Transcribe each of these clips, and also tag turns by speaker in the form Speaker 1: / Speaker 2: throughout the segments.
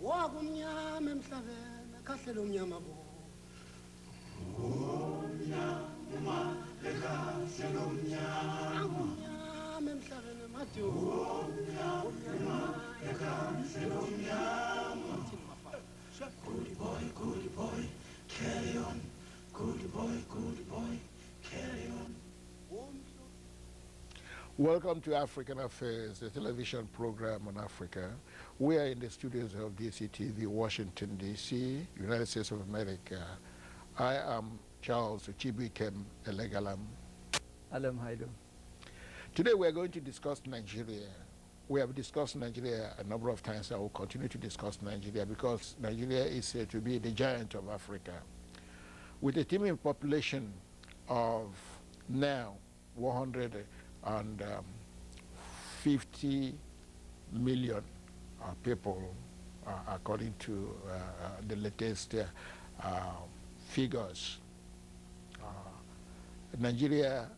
Speaker 1: Wagumnyama emhlabeni kahlelo umnyama bo. Umnyama lekahlelo umnyama. Umnyama emhlabeni mathu. Umnyama lekahlelo umnyama. Good boy, carry on. Good boy, carry on.
Speaker 2: Welcome to African Affairs, the television program on Africa. We are in the studios of DCTV, Washington, D.C., United States of America. I am Charles Uchibikem Elegalam.
Speaker 3: Alem Hailu.
Speaker 2: Today we are going to discuss Nigeria. We have discussed Nigeria a number of times. I will continue to discuss Nigeria because Nigeria is said to be the giant of Africa. With a teeming population of now 150 million people, according to the latest figures. Nigeria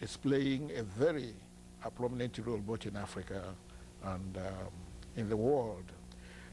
Speaker 2: is playing a very prominent role both in Africa and in the world.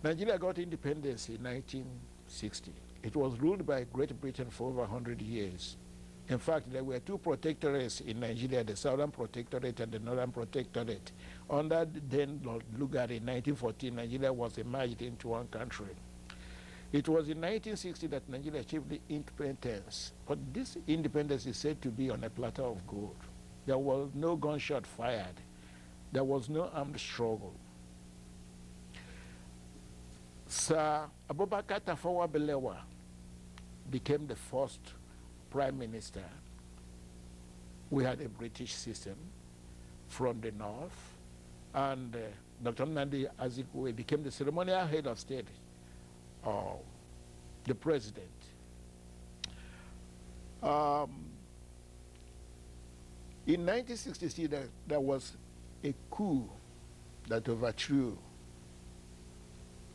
Speaker 2: Nigeria got independence in 1960. It was ruled by Great Britain for over 100 years. In fact, there were two protectorates in Nigeria, the Southern Protectorate and the Northern Protectorate. Under then Lord Lugard in 1914, Nigeria was merged into one country. It was in 1960 that Nigeria achieved the independence, but this independence is said to be on a platter of gold. There was no gunshot fired. There was no armed struggle. Sir Abubakar Tafawa Balewa became the first prime minister. We had a British system from the north, and Dr. Nnamdi Azikiwe became the ceremonial head of state, the president. In 1963, there was a coup that overthrew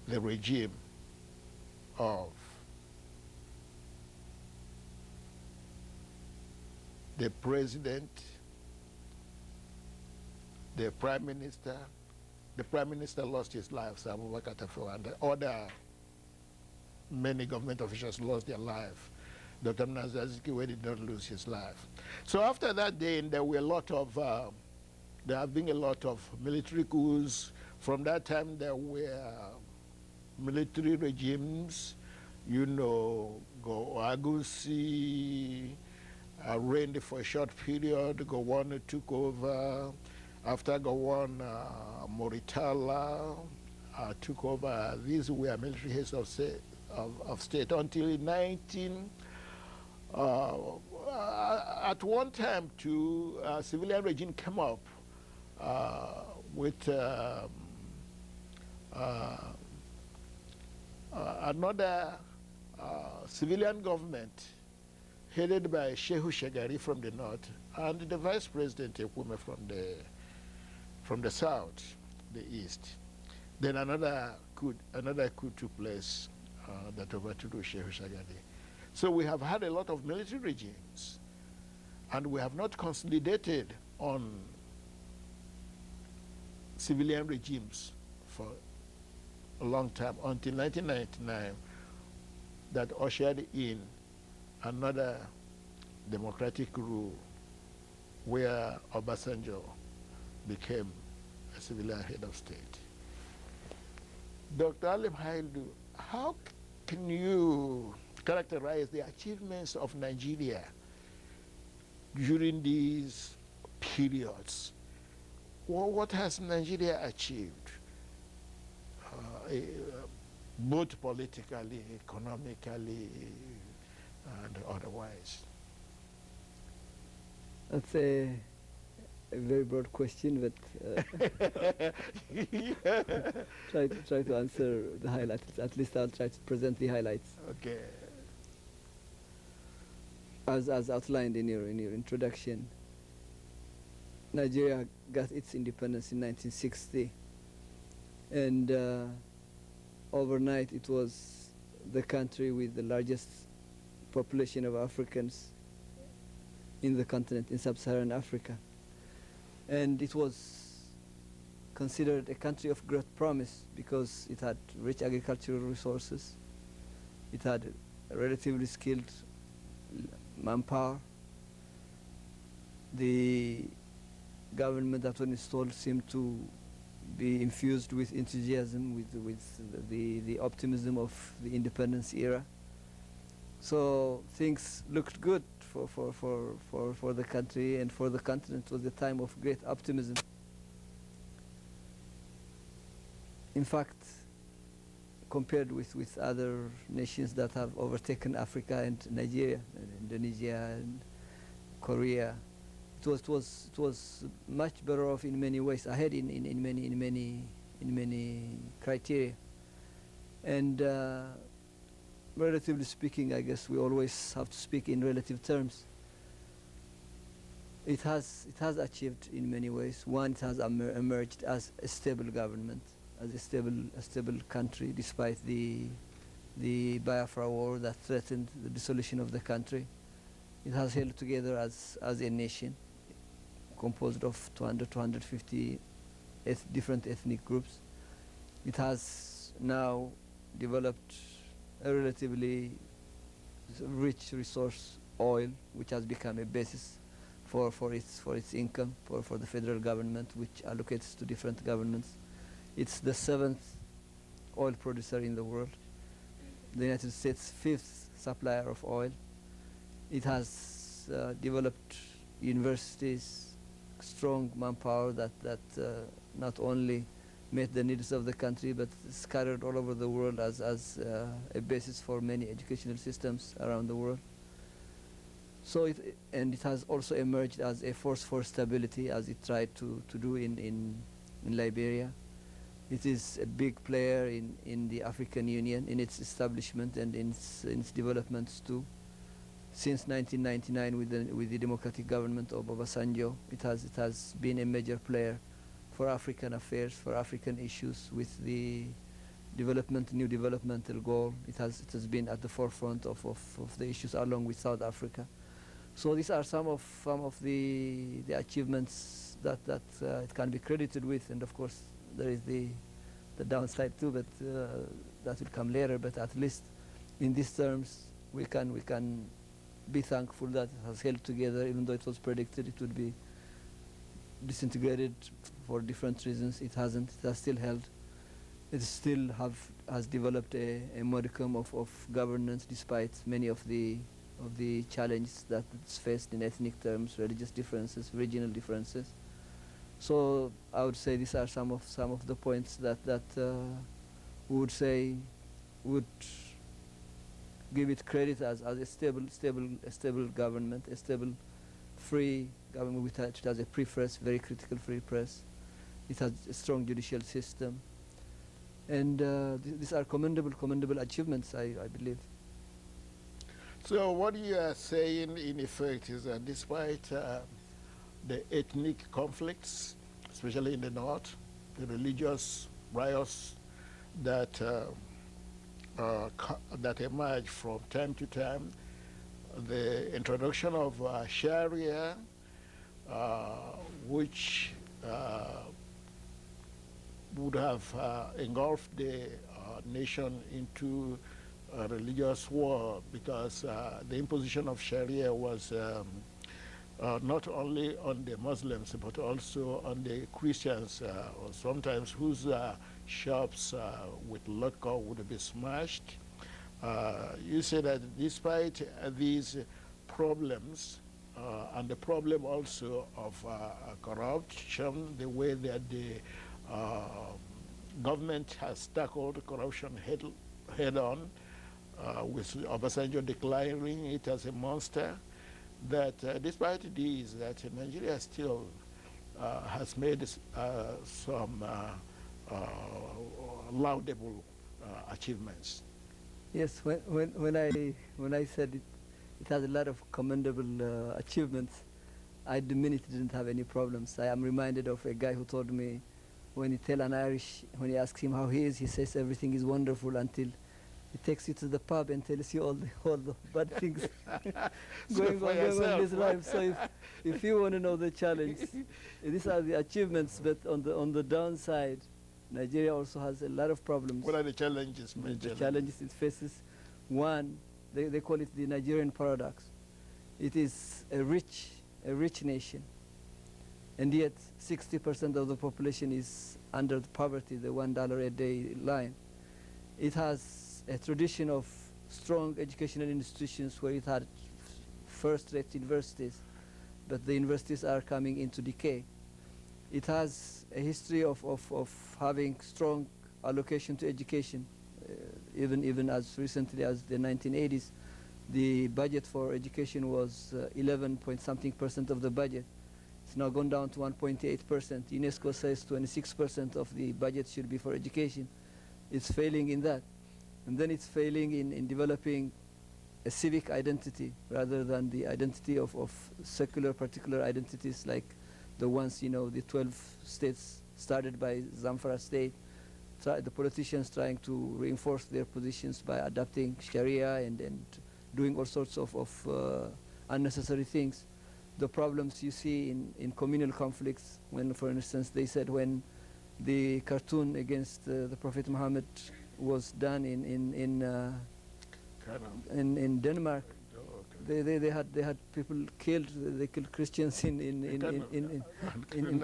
Speaker 2: the regime of the president, the prime minister. The prime minister lost his life, Sir Abubakar Tafawa, and other many government officials lost their life. Dr. Nnamdi Azikiwe did not lose his life. So after that day, there were a lot of, there have been a lot of military coups. From that time, there were military regimes, you know, Agusi reigned for a short period, Gowon took over. After Gowon, Moritala took over. These were military heads of state until in at one time, too, a civilian regime came up with another civilian government headed by Shehu Shagari from the north and the vice president Ekume from the south, the east. Then another coup took place that overthrew Shehu Shagari. So we have had a lot of military regimes, and we have not consolidated on civilian regimes for a long time, until 1999, that ushered in another democratic rule where Obasanjo became a civilian head of state. Dr. Alem Hailu, how can you characterize the achievements of Nigeria during these periods? What has Nigeria achieved, both politically, economically, and otherwise?
Speaker 3: That's a very broad question, but try to answer the highlights. At least I'll try to present the highlights.
Speaker 2: Okay.
Speaker 3: As outlined in your introduction, Nigeria got its independence in 1960, and overnight it was the country with the largest population of Africans in the continent, in sub-Saharan Africa. And it was considered a country of great promise because it had rich agricultural resources, it had a relatively skilled manpower. The government that was installed seemed to be infused with enthusiasm, with the optimism of the independence era. So things looked good for the country and for the continent. It was a time of great optimism. In fact, compared with other nations that have overtaken Africa and Nigeria, and Indonesia and Korea, it was much better off in many ways, ahead in many criteria. And relatively speaking, I guess we always have to speak in relative terms. It has achieved in many ways. One, it has emerged as a stable government, as a stable country, despite the Biafra war that threatened the dissolution of the country. It has held together as a nation, composed of 250 different ethnic groups. It has now developed a relatively rich resource, oil, which has become a basis for its income for the federal government, which allocates to different governments. It's the 7th oil producer in the world. The United States' 5th supplier of oil. It has developed universities, strong manpower that not only met the needs of the country, but scattered all over the world as a basis for many educational systems around the world. So it has also emerged as a force for stability, as it tried to do in Liberia. It is a big player in the African Union, in its establishment and in its developments too. Since 1999, with the democratic government of Obasanjo, it has been a major player for African affairs, for African issues, with the new developmental goal. It has been at the forefront of the issues, along with South Africa. So these are some of the achievements that it can be credited with, and of course there is the downside too, but that will come later. But at least in these terms, we can be thankful that it has held together, even though it was predicted it would be disintegrated for different reasons. It hasn't. It has still held. It still has developed a modicum of governance, despite many of the challenges that it's faced in ethnic terms, religious differences, regional differences. So I would say these are some of the points that we would say would give it credit as a stable government, a stable, free government which has a free press, very critical free press. It has a strong judicial system, and these are commendable achievements, I believe.
Speaker 2: So what you are saying, in effect, is that despite the ethnic conflicts, especially in the north, the religious riots that emerge from time to time, the introduction of Sharia, which would have engulfed the nation into a religious war, because the imposition of Sharia was not only on the Muslims, but also on the Christians, or sometimes whose shops with liquor would be smashed. You say that despite these problems, and the problem also of corruption, the way that the government has tackled corruption head on, with Obasanjo declaring it as a monster, that despite these, that Nigeria still has made some laudable achievements.
Speaker 3: Yes, when I said it has a lot of commendable achievements, I mean it didn't have any problems. I am reminded of a guy who told me, when you tell an Irish, when you ask him how he is, he says everything is wonderful until He takes you to the pub and tells you all the bad things
Speaker 2: So
Speaker 3: going
Speaker 2: for
Speaker 3: on
Speaker 2: yourself.
Speaker 3: in this life. So if you want to know the challenge, these are the achievements. But on the downside, Nigeria also has a lot of problems.
Speaker 2: What are the challenges?
Speaker 3: The challenges it faces. One, they call it the Nigerian paradox. It is a rich nation, and yet 60% of the population is under the poverty, the $1 a day line. It has a tradition of strong educational institutions where it had first-rate universities, but the universities are coming into decay. It has a history of having strong allocation to education, even as recently as the 1980s. The budget for education was 11 point something percent of the budget. It's now gone down to 1.8%. UNESCO says 26% of the budget should be for education. It's failing in that. And then it's failing in developing a civic identity rather than the identity of secular particular identities like the ones, the 12 states started by Zamfara state, the politicians trying to reinforce their positions by adopting Sharia and doing all sorts of unnecessary things. The problems you see in communal conflicts, when, for instance, they said when the cartoon against the Prophet Muhammad was done in Denmark, they had people killed. They killed Christians in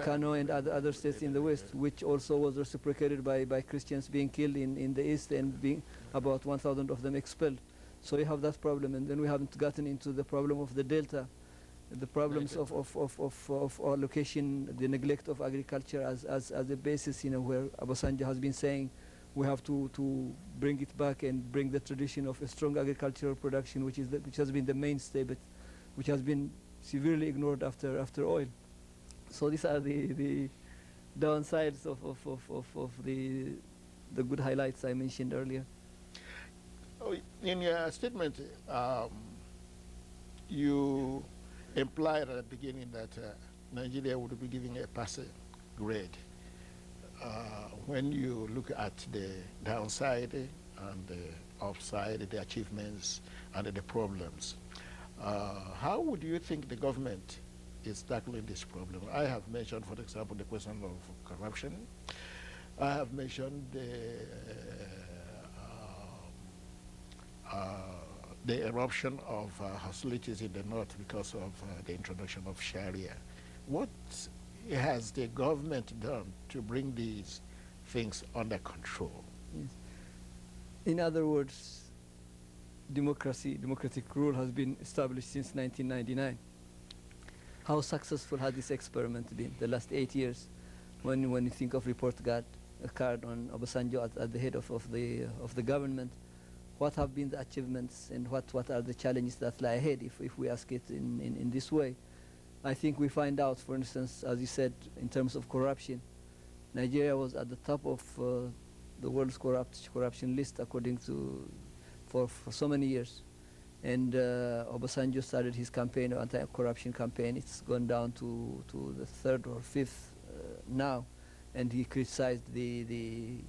Speaker 3: Kano and other states in the West, which also was reciprocated by Christians being killed in the East and being about 1,000 of them expelled. So we have that problem, and then we haven't gotten into the problem of the Delta, the problems of allocation, the neglect of agriculture as a basis, where Obasanjo has been saying we have to bring it back and bring the tradition of a strong agricultural production, which has been the mainstay, but which has been severely ignored after oil. So these are the downsides of the good highlights I mentioned earlier.
Speaker 2: In your statement, you implied at the beginning that Nigeria would be giving a passing grade. When you look at the downside and the upside, the achievements and the problems, how would you think the government is tackling this problem? I have mentioned, for example, the question of corruption. I have mentioned the eruption of hostilities in the north because of the introduction of Sharia. What has the government done to bring these things under control?
Speaker 3: Yes. In other words, democratic rule has been established since 1999. How successful has this experiment been the last 8 years? When you think of report card on Obasanjo at the head of the government, what have been the achievements and what are the challenges that lie ahead if we ask it in this way? I think we find out, for instance, as you said, in terms of corruption, Nigeria was at the top of the world's corruption list according to for so many years. And Obasanjo started his campaign, anti-corruption campaign. It's gone down to the third or fifth now, and he criticized the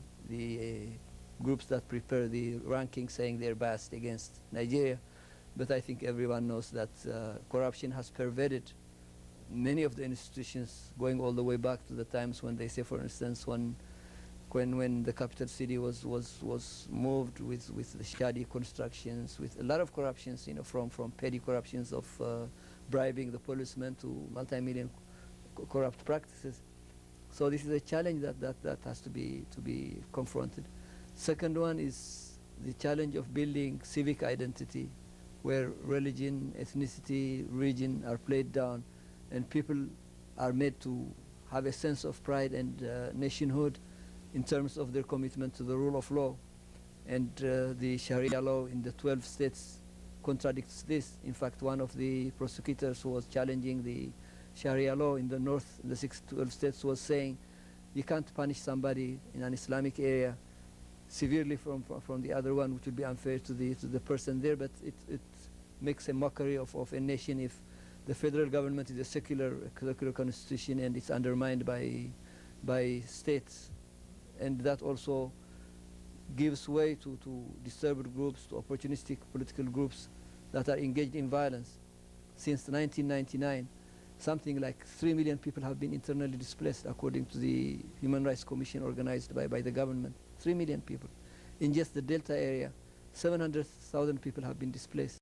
Speaker 3: groups that prepare the ranking, saying they're biased against Nigeria. But I think everyone knows that corruption has pervaded many of the institutions, going all the way back to the times when they say, for instance, when the capital city was moved with the shoddy constructions, with a lot of corruptions, from petty corruptions of bribing the policemen to multi-million corrupt practices. So this is a challenge that has to be confronted. Second one is the challenge of building civic identity, where religion, ethnicity, region are played down, and people are made to have a sense of pride and nationhood in terms of their commitment to the rule of law. And the Sharia law in the 12 states contradicts this. In fact, one of the prosecutors who was challenging the Sharia law in the north, the 12 states, was saying you can't punish somebody in an Islamic area severely from the other one, which would be unfair to the person there, but it makes a mockery of a nation if the federal government is a secular constitution and it's undermined by states. And that also gives way to disturbed groups, to opportunistic political groups that are engaged in violence. Since 1999, something like 3 million people have been internally displaced, according to the Human Rights Commission organized by the government. 3 million people. In just the Delta area, 700,000 people have been displaced.